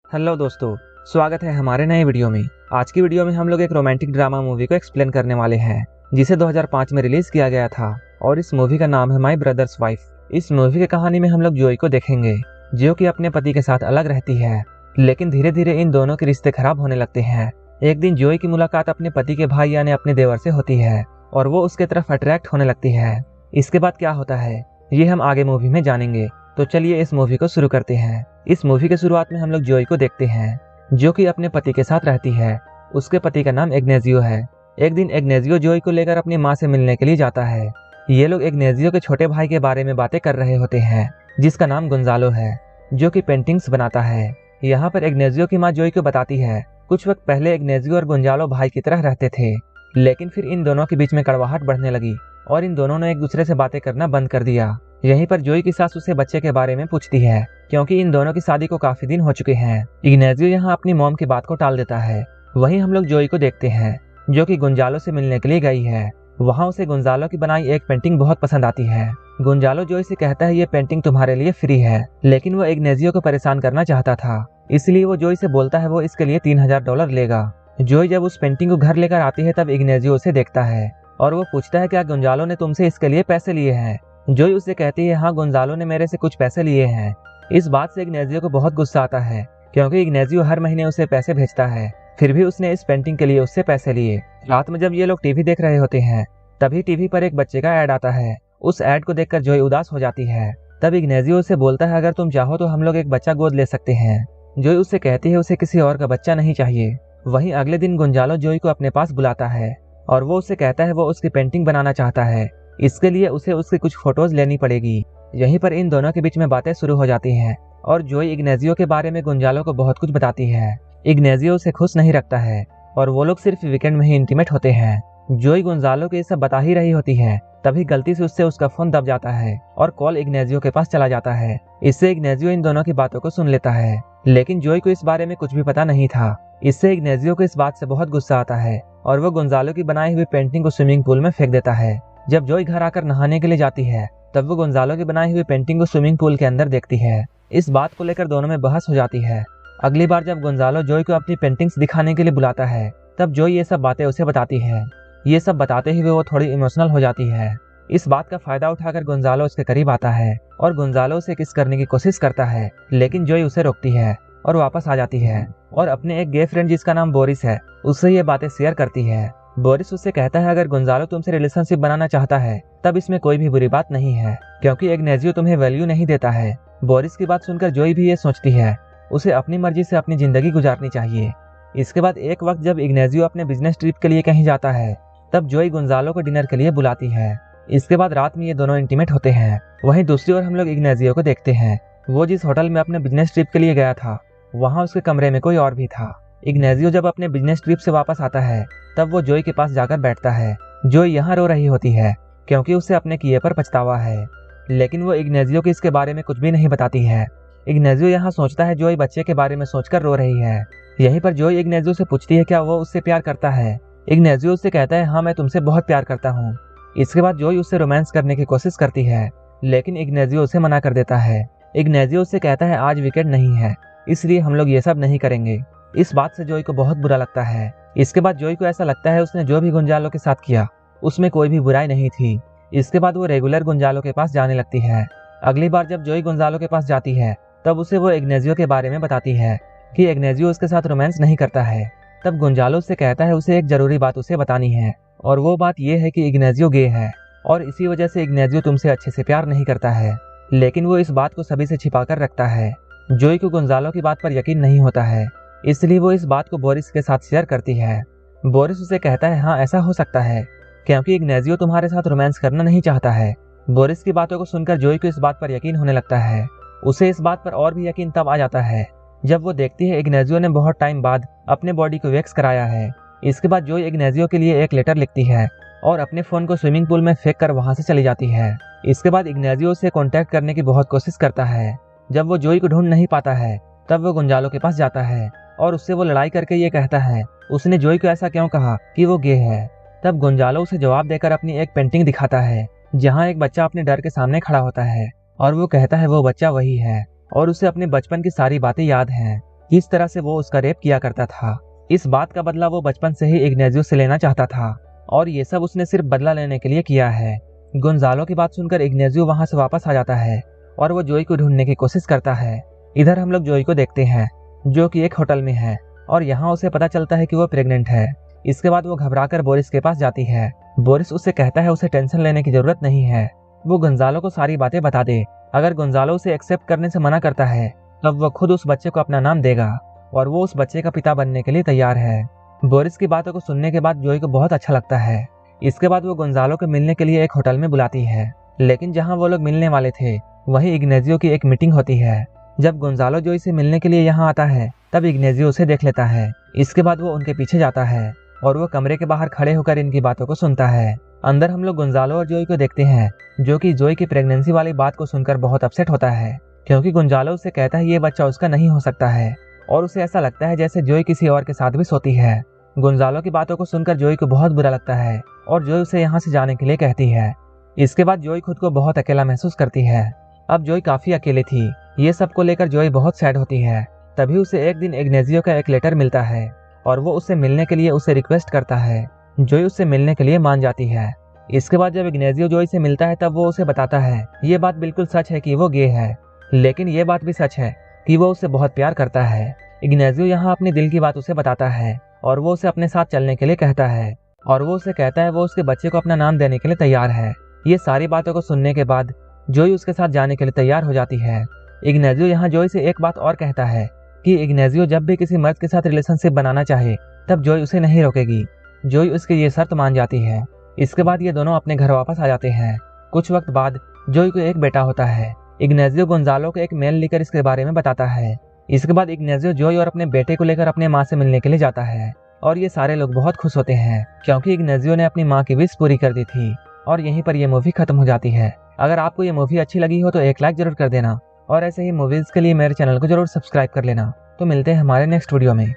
Hello दोस्तों, स्वागत है हमारे नए वीडियो में। आज की वीडियो में हम लोग एक रोमांटिक ड्रामा मूवी को एक्सप्लेन करने वाले हैं जिसे 2005 में रिलीज किया गया था और इस मूवी का नाम है माय ब्रदर्स वाइफ। इस मूवी की कहानी में हम लोग जोई को देखेंगे जो कि अपने पति के साथ अलग रहती है, लेकिन धीरे धीरे इन दोनों के रिश्ते खराब होने लगते हैं। एक दिन जोई की मुलाकात अपने पति के भाई यानी अपने देवर से होती है और वो उसके तरफ अट्रैक्ट होने लगती है। इसके बाद क्या होता है ये हम आगे मूवी में जानेंगे, तो चलिए इस मूवी को शुरू करते हैं। इस मूवी के शुरुआत में हम लोग जोई को देखते हैं जो कि अपने पति के साथ रहती है। उसके पति का नाम इग्नेजियो है। एक दिन इग्नेजियो जोई को लेकर अपनी माँ से मिलने के लिए जाता है। ये लोग इग्नेजियो के छोटे भाई के बारे में बातें कर रहे होते हैं जिसका नाम गोंजालो है, जो कि पेंटिंग्स बनाता है। यहाँ पर इग्नेजियो की माँ जोई को बताती है कुछ वक्त पहले इग्नेजियो और गोंजालो भाई की तरह रहते थे, लेकिन फिर इन दोनों के बीच में कड़वाहट बढ़ने लगी और इन दोनों ने एक दूसरे से बातें करना बंद कर दिया। यहीं पर जोई की सास उसे बच्चे के बारे में पूछती है क्योंकि इन दोनों की शादी को काफी दिन हो चुके हैं। इग्नेजियो यहाँ अपनी मॉम की बात को टाल देता है। वहीं हम लोग जोई को देखते हैं जो कि गोंजालो से मिलने के लिए गई है। वहाँ उसे गोंजालो की बनाई एक पेंटिंग बहुत पसंद आती है। गोंजालो जोई से कहता है ये पेंटिंग तुम्हारे लिए फ्री है, लेकिन वो इग्नेजियो को परेशान करना चाहता था, इसलिए वो जोई से बोलता है वो इसके लिए $3000 लेगा। जोई जब उस पेंटिंग को घर लेकर आती है तब इग्नेजियो उसे देखता है और वो पूछता है क्या गोंजालो ने तुमसे इसके लिए पैसे लिए हैं। जोई उससे कहती है हाँ, गोंजालो ने मेरे से कुछ पैसे लिए हैं। इस बात से इग्नेजियो को बहुत गुस्सा आता है क्योंकि इग्नेजियो हर महीने उसे पैसे भेजता है, फिर भी उसने इस पेंटिंग के लिए उससे पैसे लिए। रात में जब ये लोग टीवी देख रहे होते हैं तभी टीवी पर एक बच्चे का ऐड आता है। उस ऐड को देखकर जोई उदास हो जाती है। तब इग्नेजियो उसे बोलता है अगर तुम चाहो तो हम लोग एक बच्चा गोद ले सकते हैं। जोई उससे कहती है उसे किसी और का बच्चा नहीं चाहिए। वहीं अगले दिन गोंजालो जोई को अपने पास बुलाता है और वो उससे कहता है वो उसकी पेंटिंग बनाना चाहता है, इसके लिए उसे उसकी कुछ फोटोज लेनी पड़ेगी। यहीं पर इन दोनों के बीच में बातें शुरू हो जाती हैं और जोई इग्नेजियो के बारे में गोंजालो को बहुत कुछ बताती है। इग्नेजियो उसे खुश नहीं रखता है और वो लोग सिर्फ वीकेंड में ही इंटीमेट होते हैं। जोई गोंजालो को ये सब बता ही रही होती है तभी गलती से उससे उसका फोन दब जाता है और कॉल इग्नेजियो के पास चला जाता है। इससे इग्नेजियो इन दोनों की बातों को सुन लेता है, लेकिन जोई को इस बारे में कुछ भी पता नहीं था। इससे इग्नेजियो को इस बात से बहुत गुस्सा आता है और वो गोंजालो की बनाई हुई पेंटिंग को स्विमिंग पूल में फेंक देता है। जब जोई घर आकर नहाने के लिए जाती है तब वो गोंजालो की बनाई हुई पेंटिंग को स्विमिंग पूल के अंदर देखती है। इस बात को लेकर दोनों में बहस हो जाती है। अगली बार जब गोंजालो जोई को अपनी पेंटिंग्स दिखाने के लिए बुलाता है तब जोई ये सब बातें उसे बताती है। ये सब बताते हुए वो थोड़ी इमोशनल हो जाती है। इस बात का फायदा उठाकर गोंजालो उसके करीब आता है और गोंजालो उसे किस करने की कोशिश करता है, लेकिन जोई उसे रोकती है और वापस आ जाती है और अपने एक गे फ्रेंड जिसका नाम बोरिस है उससे ये बातें शेयर करती है। बोरिस उससे कहता है अगर गोंजालो तुमसे रिलेशनशिप बनाना चाहता है तब इसमें कोई भी बुरी बात नहीं है क्योंकि इग्नेजियो तुम्हें वैल्यू नहीं देता है। बोरिस की बात सुनकर जोई भी ये सोचती है उसे अपनी मर्जी से अपनी जिंदगी गुजारनी चाहिए। इसके बाद एक वक्त जब इग्नेजियो अपने बिजनेस ट्रिप के लिए कहीं जाता है तब जोई गोंजालो को डिनर के लिए बुलाती है। इसके बाद रात में ये दोनों इंटीमेट होते हैं। वहीं दूसरी ओर हम लोग इग्नेजियो को देखते हैं। वो जिस होटल में अपने बिजनेस ट्रिप के लिए गया था वहाँ उसके कमरे में कोई और भी था। इग्नेजियो जब अपने बिजनेस ट्रिप से वापस आता है तब वो जोई के पास जाकर बैठता है। जोई यहाँ रो रही होती है क्योंकि उसे अपने किए पर पछतावा है, लेकिन वो इग्नेजियो को इसके बारे में कुछ भी नहीं बताती है। इग्नेजियो यहाँ सोचता है जोई बच्चे के बारे में सोचकर रो रही है। यहीं पर जोई इग्नेजियो से पूछती है क्या वो उससे प्यार करता है। इग्नेजियो उससे कहता है हाँ, मैं तुमसे बहुत प्यार करता हूँ। इसके बाद जोई उससे रोमांस करने की कोशिश करती है, लेकिन इग्नेजियो उसे मना कर देता है। इग्नेजियो उससे कहता है आज वीकेंड नहीं है, इसलिए हम लोग ये सब नहीं करेंगे। इस बात से जोई को बहुत बुरा लगता है। इसके बाद जोई को ऐसा लगता है उसने जो भी गोंजालो के साथ किया उसमें कोई भी बुराई नहीं थी। इसके बाद वो रेगुलर गोंजालो के पास जाने लगती है। अगली बार जब जोई गोंजालो के पास जाती है तब उसे वो इग्नेजियो के बारे में बताती है कि इग्नेजियो उसके साथ रोमांस नहीं करता है। तब गोंजालो उससे कहता है उसे एक जरूरी बात उसे बतानी है और वो बात ये है कि इग्नेजियो गे है और इसी वजह से इग्नेजियो तुमसे अच्छे से प्यार नहीं करता है, लेकिन वो इस बात को सभी से छिपा कर रखता है। जोई को गोंजालो की बात पर यकीन नहीं होता है, इसलिए वो इस बात को बोरिस के साथ शेयर करती है। बोरिस उसे कहता है हाँ, ऐसा हो सकता है क्योंकि इग्नेजियो तुम्हारे साथ रोमांस करना नहीं चाहता है। बोरिस की बातों को सुनकर जोई को इस बात पर यकीन होने लगता है। उसे इस बात पर और भी यकीन तब आ जाता है जब वो देखती है इग्नेजियो ने बहुत टाइम बाद अपने बॉडी को वैक्स कराया है। इसके बाद जोई इग्नेजियो के लिए एक लेटर लिखती है और अपने फोन को स्विमिंग पूल में फेंक कर वहां से चली जाती है। इसके बाद इग्नेजियो से कांटेक्ट करने की बहुत कोशिश करता है। जब वो जोई को ढूंढ नहीं पाता है तब वो गोंजालो के पास जाता है और उससे वो लड़ाई करके ये कहता है उसने जोई को ऐसा क्यों कहा कि वो गे है। तब गोंजालो उसे जवाब देकर अपनी एक पेंटिंग दिखाता है जहाँ एक बच्चा अपने डर के सामने खड़ा होता है और वो कहता है वो बच्चा वही है और उसे अपने बचपन की सारी बातें याद हैं। किस तरह से वो उसका रेप किया करता था। इस बात का बदला वो बचपन से ही इग्नेजियो से लेना चाहता था और ये सब उसने सिर्फ बदला लेने के लिए किया है। गोंजालो की बात सुनकर इग्नेजियो वहां से वापस आ जाता है और वो जोई को ढूंढने की कोशिश करता है। इधर हम लोग जोई को देखते हैं जो कि एक होटल में है और यहाँ उसे पता चलता है कि वो प्रेग्नेंट है। इसके बाद वो घबराकर बोरिस के पास जाती है। बोरिस उससे कहता है उसे टेंशन लेने की जरूरत नहीं है, वो गोंजालो को सारी बातें बता दे। अगर गोंजालो उसे एक्सेप्ट करने से मना करता है तब वो खुद उस बच्चे को अपना नाम देगा और वो उस बच्चे का पिता बनने के लिए तैयार है। बोरिस की बातों को सुनने के बाद जोई को बहुत अच्छा लगता है। इसके बाद वो गोंजालो को मिलने के लिए एक होटल में बुलाती है, लेकिन जहाँ वो लोग मिलने वाले थे वहीं इग्नेजियो की एक मीटिंग होती है। जब गोंजालो जोई से मिलने के लिए यहाँ आता है तब इग्नेजियो उसे देख लेता है। इसके बाद वो उनके पीछे जाता है और वो कमरे के बाहर खड़े होकर इनकी बातों को सुनता है। अंदर हम लोग गोंजालो और जोई को देखते हैं जो कि जोई की प्रेगनेंसी वाली बात को सुनकर बहुत अपसेट होता है, क्योंकि गोंजालो उसे कहता है ये बच्चा उसका नहीं हो सकता है और उसे ऐसा लगता है जैसे जोई किसी और के साथ भी सोती है। गोंजालो की बातों को सुनकर जोई को बहुत बुरा लगता है और जोई उसे यहाँ से जाने के लिए कहती है। इसके बाद जोई खुद को बहुत अकेला महसूस करती है। अब जोई काफी अकेली थी। ये सब को लेकर जोई बहुत सैड होती है। तभी उसे एक दिन इग्नेजियो का एक लेटर मिलता है और वो उससे मिलने के लिए उसे रिक्वेस्ट करता है। जोई उससे मिलने के लिए मान जाती है। इसके बाद जब इग्नेजियो जोई से मिलता है तब वो उसे बताता है ये बात बिल्कुल सच है कि वो गे है, लेकिन ये बात भी सच है कि वो उसे बहुत प्यार करता है। इग्नेजियो यहाँ अपनी दिल की बात उसे बताता है और वो उसे अपने साथ चलने के लिए कहता है और वो उसे कहता है वो उसके बच्चे को अपना नाम देने के लिए तैयार है। ये सारी बातों को सुनने के बाद जोई उसके साथ जाने के लिए तैयार हो जाती है। इग्नेजियो यहाँ जोई से एक बात और कहता है कि इग्नेजियो जब भी किसी मर्द के साथ रिलेशनशिप बनाना चाहे तब जोई उसे नहीं रोकेगी। जोई उसकी ये शर्त मान जाती है। इसके बाद ये दोनों अपने घर वापस आ जाते हैं। कुछ वक्त बाद जोई को एक बेटा होता है। इग्नेजियो गोंजालो को एक मेल लिखकर इसके बारे में बताता है। इसके बाद इग्नेजियो जोई और अपने बेटे को लेकर अपने माँ से मिलने के लिए जाता है और ये सारे लोग बहुत खुश होते हैं क्योंकि इग्नेजियो ने अपनी माँ की विश पूरी कर दी थी। और यहीं पर यह मूवी खत्म हो जाती है। अगर आपको ये मूवी अच्छी लगी हो तो एक लाइक जरूर कर देना और ऐसे ही मूवीज के लिए मेरे चैनल को जरूर सब्सक्राइब कर लेना। तो मिलते हैं हमारे नेक्स्ट वीडियो में।